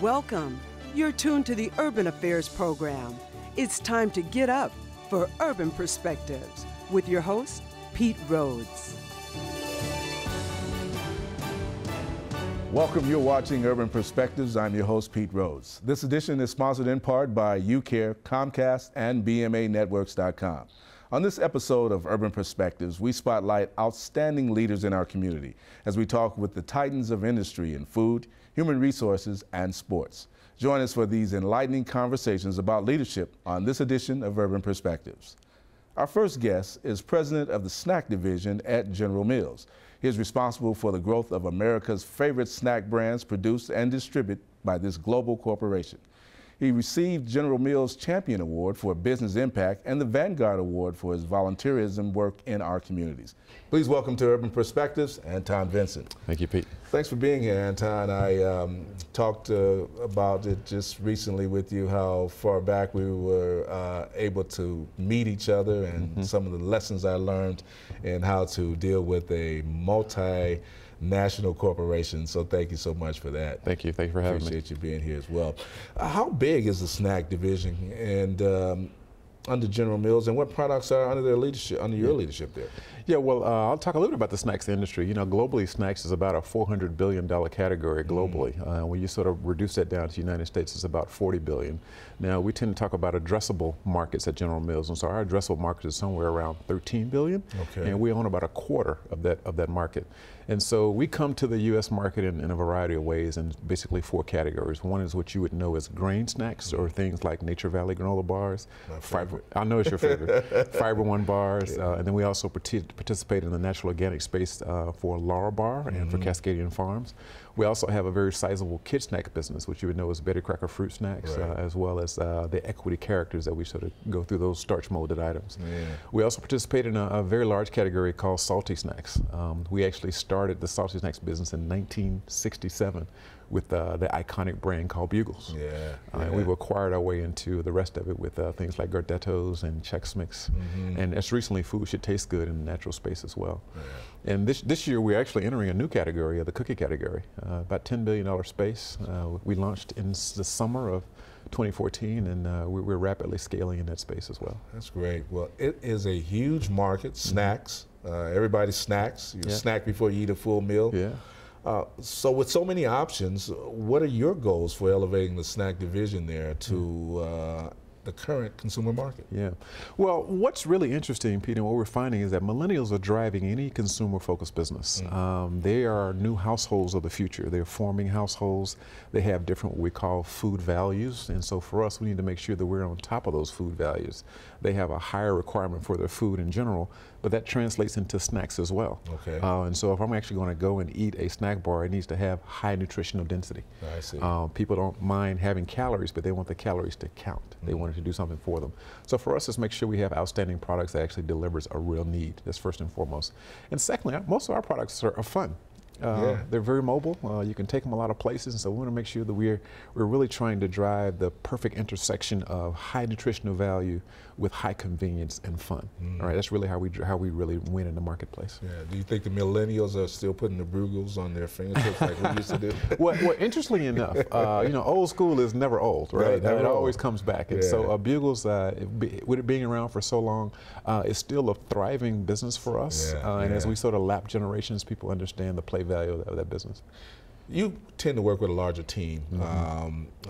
Welcome. You're tuned to the Urban Affairs program. It's time to get up for Urban Perspectives with your host, Pete Rhodes. Welcome, you're watching Urban Perspectives. I'm your host, Pete Rhodes. This edition is sponsored in part by UCare, Comcast, and BMAnetworks.com. On this episode of Urban Perspectives, we spotlight outstanding leaders in our community as we talk with the titans of industry in food, human resources, and sports. Join us for these enlightening conversations about leadership on this edition of Urban Perspectives. Our first guest is president of the snack division at General Mills. He is responsible for the growth of America's favorite snack brands produced and distributed by this global corporation. He received General Mills Champion Award for Business Impact and the Vanguard Award for his volunteerism work in our communities. Please welcome to Urban Perspectives, Anton Vincent. Thank you, Pete. Thanks for being here, Anton. I talked about it just recently with you, how far back we were able to meet each other and some of the lessons I learned in how to deal with a multinational corporation. So thank you so much for that. Thank you. Thank you for having me. Appreciate you being here as well. How big is the snack division and under General Mills, and what products are under their leadership, under your leadership there? Yeah, well, I'll talk a little bit about the snacks industry. You know, globally, snacks is about a $400 billion category globally. When you sort of reduce that down to the United States, it's about $40 billion. Now, we tend to talk about addressable markets at General Mills, and so our addressable market is somewhere around $13 billion, and we own about a quarter of that market. And so we come to the U.S. market in a variety of ways, in basically four categories. One is what you would know as grain snacks, or things like Nature Valley granola bars. I know it's your favorite. Fiber One bars, and then we also participate in the natural organic space for Laura Bar and for Cascadian Farms. We also have a very sizable kid snack business, which you would know as Betty Crocker fruit snacks, as well as the equity characters that we sort of go through those starch molded items. We also participate in a very large category called salty snacks. We actually started the salty snacks business in 1967 with the iconic brand called Bugles. We've acquired our way into the rest of it with things like Gardettos and Chex Mix. And as recently, food should taste good in the natural space as well. And this year, we're actually entering a new category, the cookie category, about $10 billion space. We launched in the summer of 2014, and we're rapidly scaling in that space as well. That's great. Well, it is a huge market, snacks. Everybody snacks. You snack before you eat a full meal. So with so many options, what are your goals for elevating the snack division there to the current consumer market? Well, what's really interesting, Peter, and what we're finding is that millennials are driving any consumer-focused business. They are new households of the future. They're forming households. They have different what we call food values, and so for us, we need to make sure that we're on top of those food values. They have a higher requirement for their food in general, but that translates into snacks as well. And so if I'm actually going to go and eat a snack bar, it needs to have high nutritional density. I see. People don't mind having calories, but they want the calories to count. They want it to do something for them. So for us, let's make sure we have outstanding products that actually delivers a real need. That's first and foremost. And secondly, most of our products are fun. They're very mobile. You can take them a lot of places, and so we want to make sure that we're really trying to drive the perfect intersection of high nutritional value with high convenience and fun. All right, that's really how we really win in the marketplace. Do you think the millennials are still putting the Bugles on their fingertips like we used to do? Well, interestingly enough, you know, old school is never old, right? It always comes back. And so Bugles, with it being around for so long, is still a thriving business for us. And as we sort of lap generations, people understand the play value of that business. You tend to work with a larger team.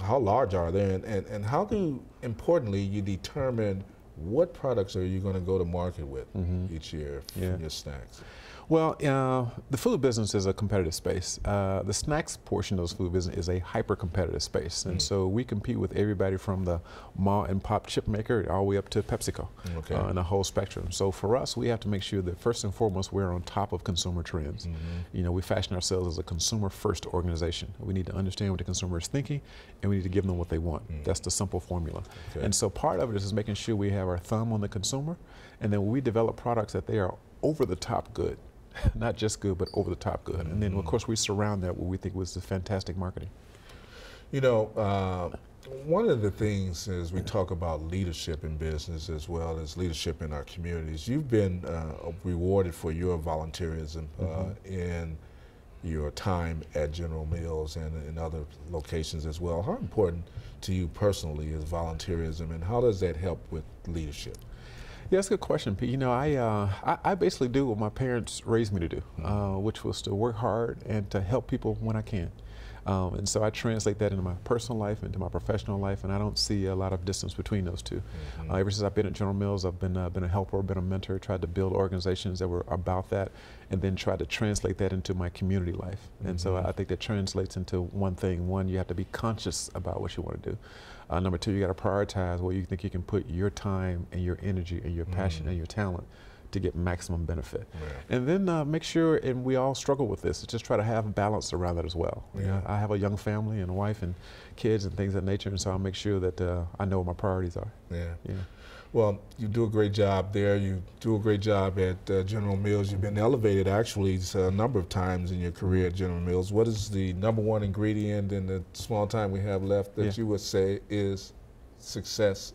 How large are they, and how do, importantly, you determine what products are you going to go to market with each year for your snacks? Well, the food business is a competitive space. The snacks portion of the food business is a hyper-competitive space. And so we compete with everybody from the mom and pop chip maker all the way up to PepsiCo and the whole spectrum. So for us, we have to make sure that first and foremost, we're on top of consumer trends. You know, we fashion ourselves as a consumer-first organization. We need to understand what the consumer is thinking, and we need to give them what they want. That's the simple formula. And so part of it is making sure we have our thumb on the consumer, and then we develop products that they are over the top good. Not just good, but over the top good. And then, of course, we surround that what we think was the fantastic marketing. You know, one of the things as we talk about leadership in business as well as leadership in our communities, you've been rewarded for your volunteerism in your time at General Mills and in other locations as well. How important to you personally is volunteerism, and how does that help with leadership? Yeah, that's a good question, Pete. You know, I basically do what my parents raised me to do, which was to work hard and to help people when I can. And so I translate that into my personal life, into my professional life, and I don't see a lot of distance between those two. Ever since I've been at General Mills, I've been a helper, been a mentor, tried to build organizations that were about that, and then tried to translate that into my community life. And so I think that translates into one thing. One, you have to be conscious about what you want to do. Number two, you got to prioritize where you think you can put your time and your energy and your passion and your talent to get maximum benefit. Yeah. And then make sure, and we all struggle with this, just try to have balance around that as well. Yeah. You know, I have a young family and a wife and kids and things of that nature, and so I'll make sure that I know what my priorities are. Yeah. Yeah. Well, you do a great job there. You do a great job at General Mills. You've been elevated actually a number of times in your career at General Mills. What is the #1 ingredient in the small time we have left that you would say is success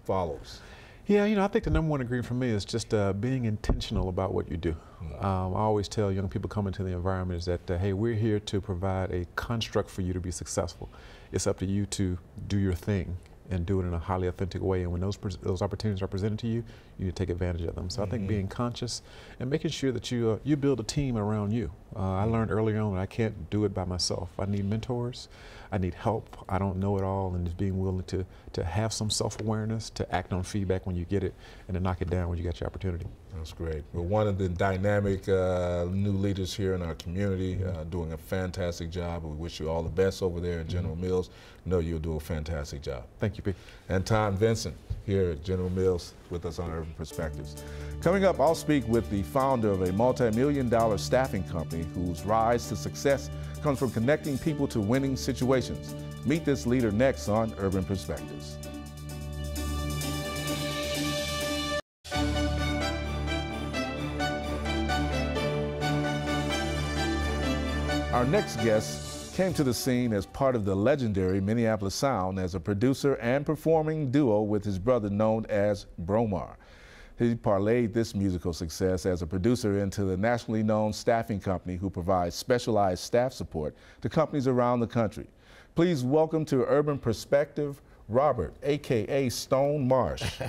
follows? Yeah, you know, I think the #1 ingredient for me is just being intentional about what you do. I always tell young people coming to the environment is that, hey, we're here to provide a construct for you to be successful. It's up to you to do your thing and do it in a highly authentic way. And when those opportunities are presented to you, you need to take advantage of them. So I think being conscious and making sure that you build a team around you. I learned early on that I can't do it by myself. I need mentors. I need help. I don't know it all, and just being willing to have some self-awareness, to act on feedback when you get it, and to knock it down when you get your opportunity. That's great. Well, one of the dynamic new leaders here in our community, doing a fantastic job. We wish you all the best over there at General Mills. I know you'll do a fantastic job. Thank you, Pete. Anton, Vincent here at General Mills with us on Urban Perspectives. Coming up, I'll speak with the founder of a multi-million-dollar staffing company whose rise to success comes from connecting people to winning situations. Meet this leader next on Urban Perspectives. Our next guest came to the scene as part of the legendary Minneapolis Sound as a producer and performing duo with his brother known as Bromar. He parlayed this musical success as a producer into the nationally known staffing company who provides specialized staff support to companies around the country. Please welcome to Urban Perspective, Robert, AKA Stone Marsh.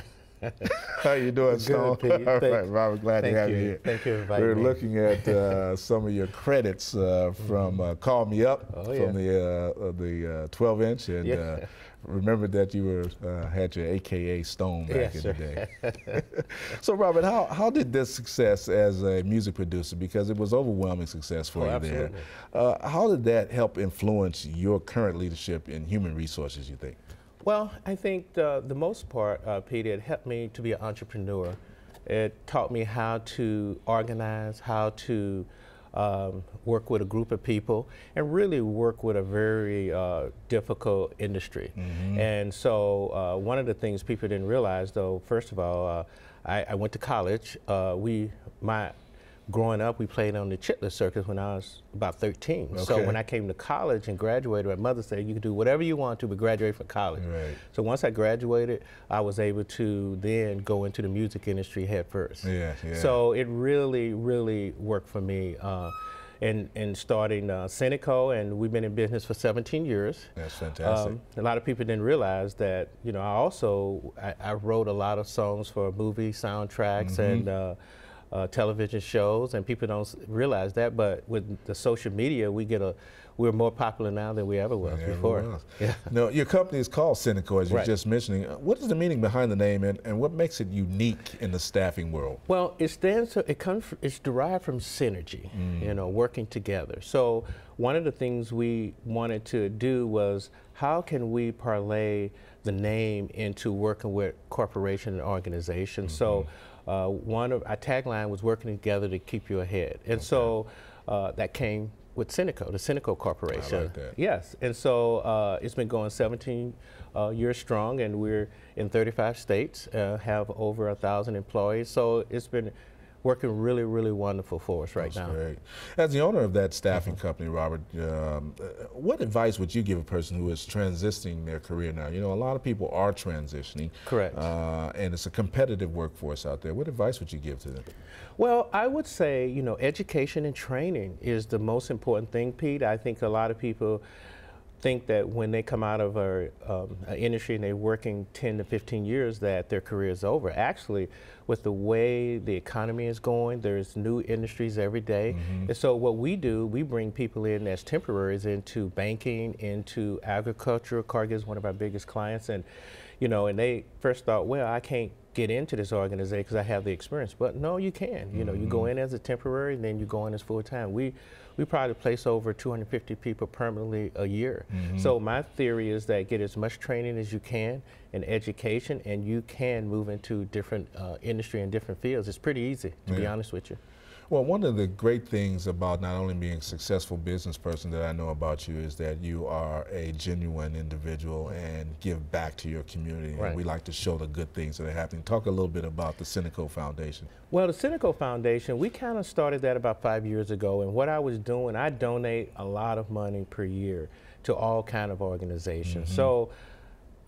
How you doing, Stone? Good, Pete. All right, Robert, glad to have you here. Thank you for inviting me. We're looking at some of your credits from Call Me Up, from the 12-inch, and remember that you had your AKA Stone back in the day. So, Robert, how did this success as a music producer, because it was overwhelming success for you there, how did that help influence your current leadership in human resources, you think? Well, I think the most part, Pete, it helped me to be an entrepreneur. It taught me how to organize, how to work with a group of people, and really work with a very difficult industry. And so one of the things people didn't realize, though, first of all, I went to college. Growing up, we played on the Chitless circus when I was about 13. Okay. So when I came to college and graduated, my mother said, you can do whatever you want to, but graduate from college. Right. So once I graduated, I was able to then go into the music industry head first. So it really, really worked for me. In starting Cynico, and we've been in business for 17 years. That's fantastic. A lot of people didn't realize that, you know, I wrote a lot of songs for movie soundtracks and television shows, and people don't realize that, but with the social media, we're more popular now than we ever was before. No, your company is called Cynico, as you were just mentioning. What is the meaning behind the name, and what makes it unique in the staffing world? Well, it's derived from synergy, you know, working together. So one of the things we wanted to do was, how can we parlay the name into working with corporations and organizations? So one of our tagline was working together to keep you ahead. And so that came with Cynico, the Cynico Corporation. I like that. Yes, and so it's been going 17 years strong, and we're in 35 states, have over 1,000 employees. So it's been working really, really wonderful for us right now. That's great. As the owner of that staffing company, Robert, what advice would you give a person who is transitioning their career now? You know, a lot of people are transitioning. Correct. And it's a competitive workforce out there. What advice would you give to them? Well, I would say, you know, education and training is the most important thing, Pete. I think a lot of people think that when they come out of an industry and they're working 10 to 15 years that their career is over. Actually, with the way the economy is going, there's new industries every day. And so what we do, we bring people in as temporaries into banking, into agriculture. Cargill is one of our biggest clients. And, you know, and they first thought, well, I can't get into this organization because I have the experience. But no, you can. You know, you go in as a temporary and then you go in as full-time. We probably place over 250 people permanently a year. So my theory is that get as much training as you can and education, and you can move into different industry and different fields. It's pretty easy, to be honest with you. Well, one of the great things about not only being a successful business person that I know about you is that you are a genuine individual and give back to your community. Right. And we like to show the good things that are happening. Talk a little bit about the Shinning Foundation. Well, the Shinning Foundation, we kind of started that about 5 years ago. And what I was doing, I donate a lot of money per year to all kind of organizations. So,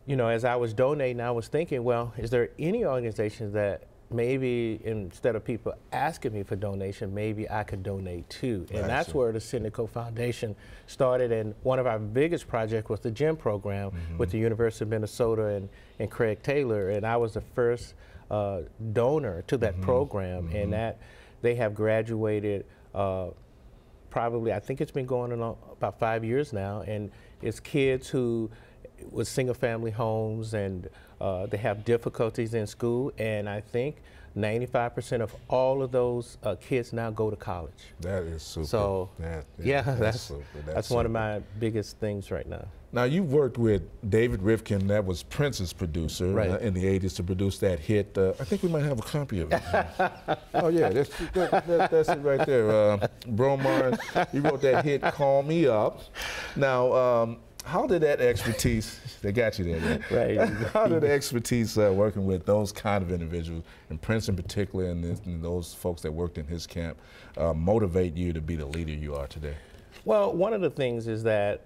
you know, as I was donating, I was thinking, well, is there any organizations that maybe instead of people asking me for donation, maybe I could donate too. And that's where the Shinning Foundation started. And one of our biggest projects was the gym program with the University of Minnesota and Craig Taylor. And I was the first donor to that program. And that they have graduated probably, I think it's been going on about 5 years now. And it's kids who with single family homes and they have difficulties in school, and I think 95% of all of those kids now go to college. That is super. So that's super. That's one of my biggest things right now. Now, you've worked with David Rifkin, that was Prince's producer in the 80s, to produce that hit. I think we might have a copy of it. Oh, yeah, that's it right there. Bromar, he wrote that hit, Call Me Up. Now, how did that expertise, they got you there, right? How did the expertise working with those kind of individuals, and Prince in particular, and those folks that worked in his camp, motivate you to be the leader you are today? Well, one of the things is that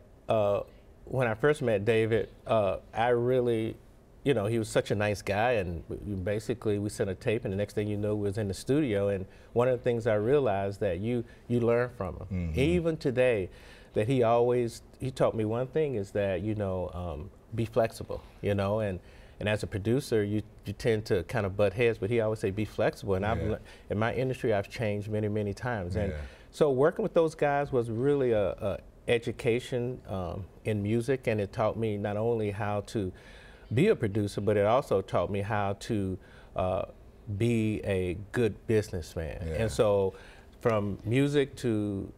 when I first met David, I really, you know, he was such a nice guy, and basically we sent a tape, and the next thing you know, we was in the studio. And one of the things I realized that you learn from him. Even today, that he taught me one thing is that, you know, be flexible, you know, and as a producer, you tend to kind of butt heads, but he always say be flexible. And I've in my industry, I've changed many, many times. And so working with those guys was really a education in music, and it taught me not only how to be a producer, but it also taught me how to be a good businessman. And so from music to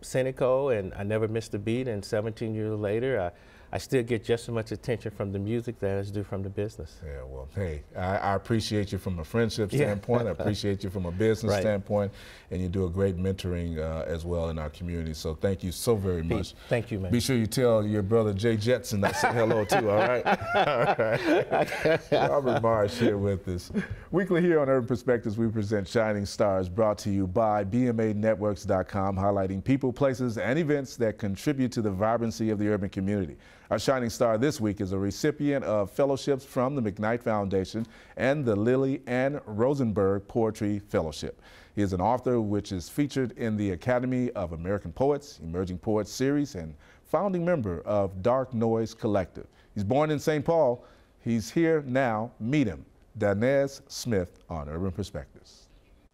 cynical, and I never missed a beat, and 17 years later, I still get just as much attention from the music that I do from the business. Yeah, well, hey, I appreciate you from a friendship standpoint. I appreciate you from a business standpoint, and you do a great mentoring as well in our community. So thank you so very much. Thank you, man. Be sure you tell your brother Jay Jetson I said hello too, all right? All right. Robert Marsh here with us. Weekly here on Urban Perspectives, we present Shining Stars, brought to you by BMAnetworks.com, highlighting people, places, and events that contribute to the vibrancy of the urban community. Our Shining Star this week is a recipient of fellowships from the McKnight Foundation and the Lily Ann Rosenberg Poetry Fellowship. He is an author which is featured in the Academy of American Poets, Emerging Poets series, and founding member of Dark Noise Collective. He's born in St. Paul. He's here now. Meet him, Danez Smith on Urban Perspectives.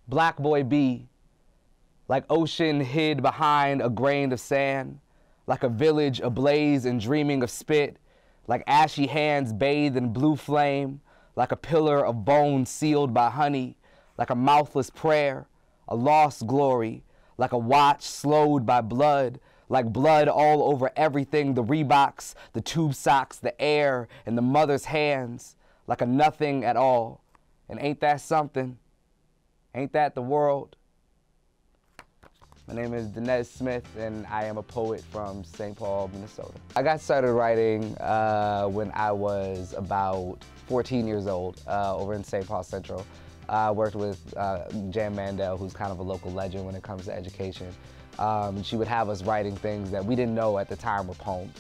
Black boy B, like ocean hid behind a grain of sand, like a village ablaze and dreaming of spit, like ashy hands bathed in blue flame, like a pillar of bone sealed by honey, like a mouthless prayer, a lost glory, like a watch slowed by blood, like blood all over everything, the Reeboks, the tube socks, the air, and the mother's hands, like a nothing at all. And ain't that something? Ain't that the world? My name is Danez Smith, and I am a poet from St. Paul, Minnesota. I got started writing when I was about 14 years old over in St. Paul Central. I worked with Jan Mandel, who's kind of a local legend when it comes to education. She would have us writing things that we didn't know at the time were poems.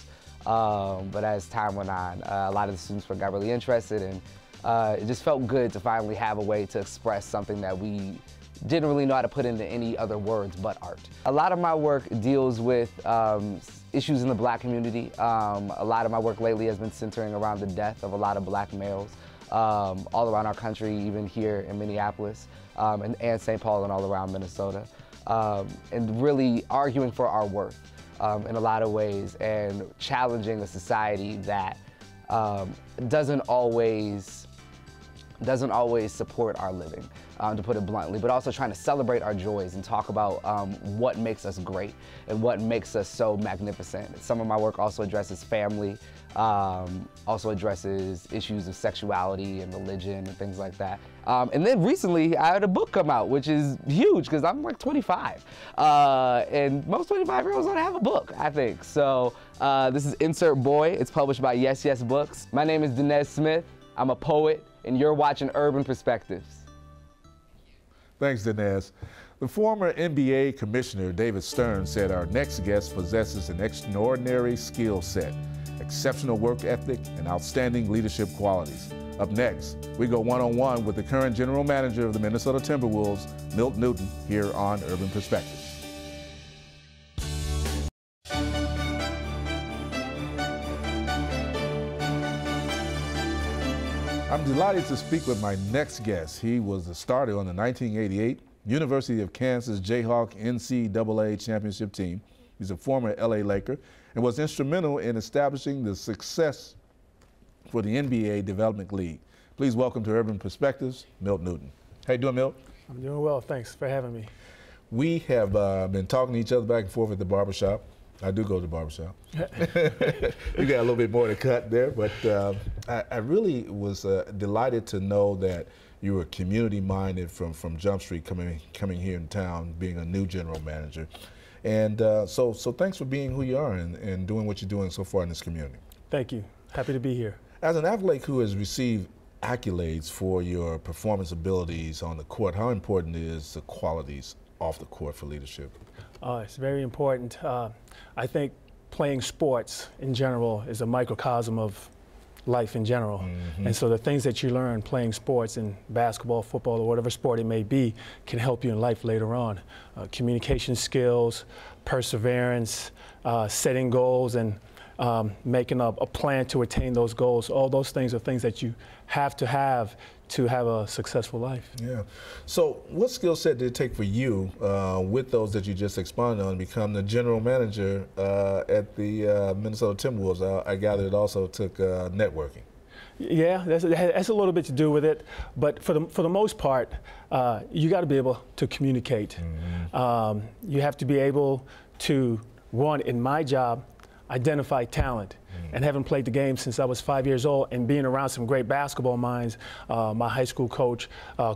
But as time went on, a lot of the students got really interested, and it just felt good to finally have a way to express something that we didn't really know how to put into any other words but art. A lot of my work deals with issues in the Black community. A lot of my work lately has been centering around the death of a lot of Black males all around our country, even here in Minneapolis and St. Paul and all around Minnesota, and really arguing for our worth in a lot of ways and challenging a society that doesn't always support our living, to put it bluntly, but also trying to celebrate our joys and talk about what makes us great and what makes us so magnificent. Some of my work also addresses family, also addresses issues of sexuality and religion and things like that. And then recently I had a book come out, which is huge because I'm like 25. And most 25-year-olds don't have a book, I think. So this is Insert Boy. It's published by Yes Yes Books. My name is Danez Smith. I'm a poet, and you're watching Urban Perspectives. Thanks, Danez. The former NBA commissioner, David Stern, said our next guest possesses an extraordinary skill set, exceptional work ethic, and outstanding leadership qualities. Up next, we go one-on-one with the current general manager of the Minnesota Timberwolves, Milt Newton, here on Urban Perspectives. I'm delighted to speak with my next guest. He was the starter on the 1988 University of Kansas Jayhawk NCAA championship team. He's a former LA Laker and was instrumental in establishing the success for the NBA Development League. Please welcome to Urban Perspectives, Milt Newton. How you doing, Milt? I'm doing well. Thanks for having me. We have been talking to each other back and forth at the barbershop. I do go to the barbershop. You got a little bit more to cut there, but I really was delighted to know that you were community-minded from Jump Street, coming here in town, being a new general manager. And so thanks for being who you are and doing what you're doing so far in this community. Thank you. Happy to be here. As an athlete who has received accolades for your performance abilities on the court, how important is the qualities off the court for leadership? It's very important. I think playing sports in general is a microcosm of life in general. Mm-hmm. And so the things that you learn playing sports in basketball, football, or whatever sport it may be can help you in life later on. Communication skills, perseverance, setting goals, and making a plan to attain those goals. All those things are things that you have to have a successful life. Yeah. So what skill set did it take for you with those that you just expounded on to become the general manager at the Minnesota Timberwolves? I gather it also took networking. Yeah, that's a little bit to do with it, but for the most part, you got to be able to communicate. Mm-hmm. You have to be able to, one, in my job, identify talent. And having played the game since I was 5 years old and being around some great basketball minds, my high school coach,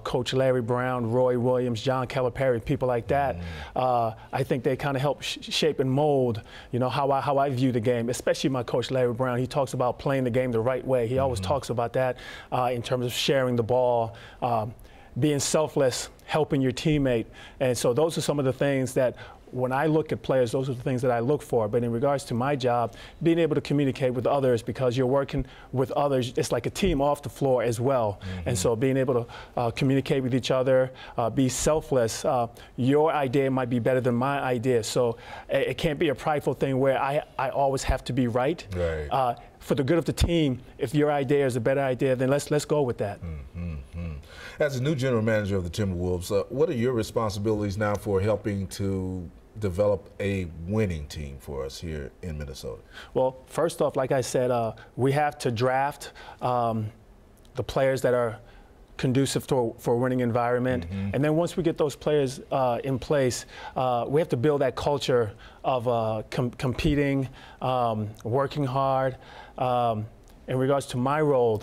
Coach Larry Brown, Roy Williams, John Calipari, people like that, I think they kind of help shape and mold, you know, how I view the game, especially my coach Larry Brown. He talks about playing the game the right way. He always talks about that in terms of sharing the ball, being selfless, helping your teammate. And so those are some of the things that when I look at players, those are the things that I look for. But in regards to my job, being able to communicate with others, because you're working with others, it's like a team off the floor as well. Mm-hmm. And so being able to communicate with each other, be selfless. Your idea might be better than my idea. So it can't be a prideful thing where I always have to be right. Right. For the good of the team, if your idea is a better idea, then let's go with that. Mm-hmm. As a new general manager of the Timberwolves, what are your responsibilities now for helping to develop a winning team for us here in Minnesota? Well, first off, like I said, we have to draft the players that are conducive for a winning environment. Mm-hmm. And then once we get those players in place, we have to build that culture of competing, working hard. In regards to my role,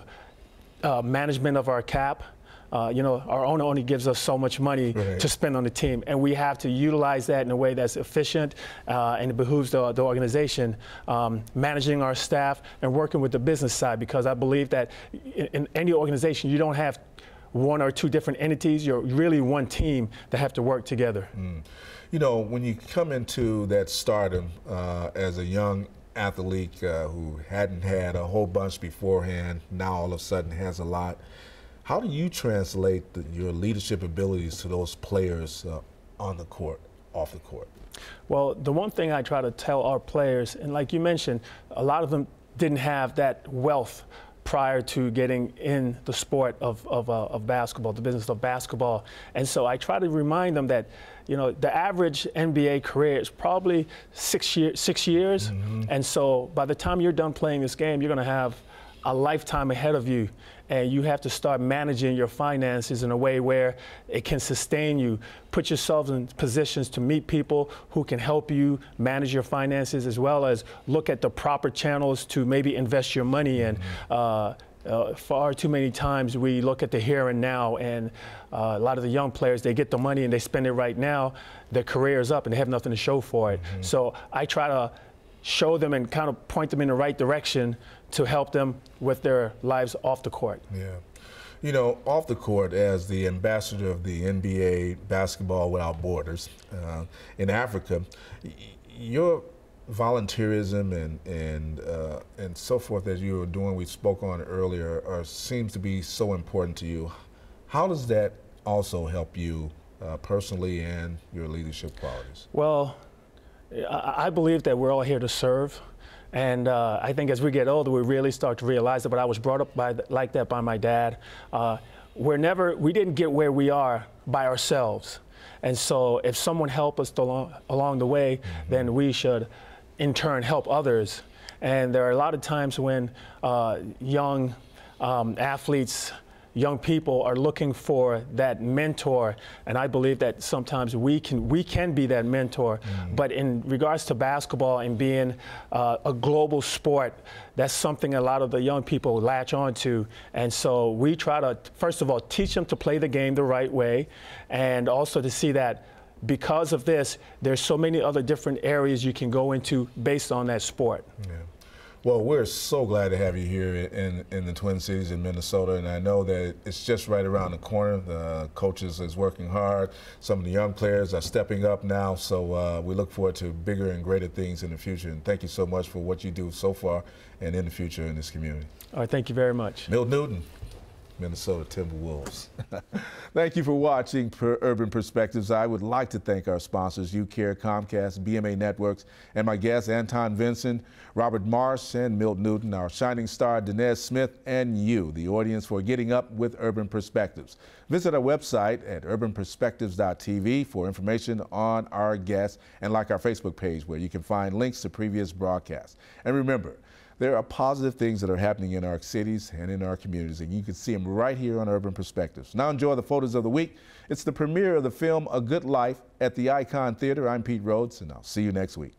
management of our cap. You know, our owner only gives us so much money to spend on the team, and we have to utilize that in a way that's efficient, and it behooves the organization managing our staff and working with the business side, because I believe that in any organization you don't have one or two different entities. You're really one team that have to work together. You know, when you come into that stardom as a young athlete who hadn't had a whole bunch beforehand, now all of a sudden has a lot, how do you translate your leadership abilities to those players on the court, off the court? Well, the one thing I try to tell our players, and like you mentioned, a lot of them didn't have that wealth prior to getting in the sport of basketball, the business of basketball. And so I try to remind them that, you know, the average NBA career is probably 6 years. And so by the time you're done playing this game, you're going to have a lifetime ahead of you. And you have to start managing your finances in a way where it can sustain you. Put yourselves in positions to meet people who can help you manage your finances, as well as look at the proper channels to maybe invest your money in. Far too many times we look at the here and now, and a lot of the young players, they get the money and they spend it right now. Their career is up and they have nothing to show for it. So I try to show them and kind of point them in the right direction to help them with their lives off the court. Yeah. You know, off the court, as the ambassador of the NBA Basketball Without Borders in Africa, your volunteerism and so forth that you were doing, we spoke on earlier, seems to be so important to you. How does that also help you personally and your leadership qualities? Well, I believe that we're all here to serve. And I think as we get older, we really start to realize that. But I was brought up like that by my dad. We didn't get where we are by ourselves. And so if someone helped us along the way, then we should in turn help others. And there are a lot of times when young athletes, young people are looking for that mentor, and I believe that sometimes we can be that mentor. But in regards to basketball and being a global sport, that's something a lot of the young people latch on to. And so we try to, first of all, teach them to play the game the right way, and also to see that because of this, there's so many other different areas you can go into based on that sport. Yeah. Well, we're so glad to have you here in the Twin Cities in Minnesota, and I know that it's just right around the corner. The coaches is working hard. Some of the young players are stepping up now, so we look forward to bigger and greater things in the future. And thank you so much for what you do so far and in the future in this community. All right, thank you very much. Milt Newton, Minnesota Timberwolves. Thank you for watching Urban Perspectives. I would like to thank our sponsors, UCare, Comcast, BMA Networks, and my guests, Anton, Vincent, Robert Marsh, and Milt Newton, our shining star, Danez Smith, and you, the audience, for getting up with Urban Perspectives. Visit our website at urbanperspectives.tv for information on our guests, and like our Facebook page where you can find links to previous broadcasts. And remember, there are positive things that are happening in our cities and in our communities, and you can see them right here on Urban Perspectives. Now enjoy the photos of the week. It's the premiere of the film A Good Life at the Icon Theater. I'm Pete Rhodes, and I'll see you next week.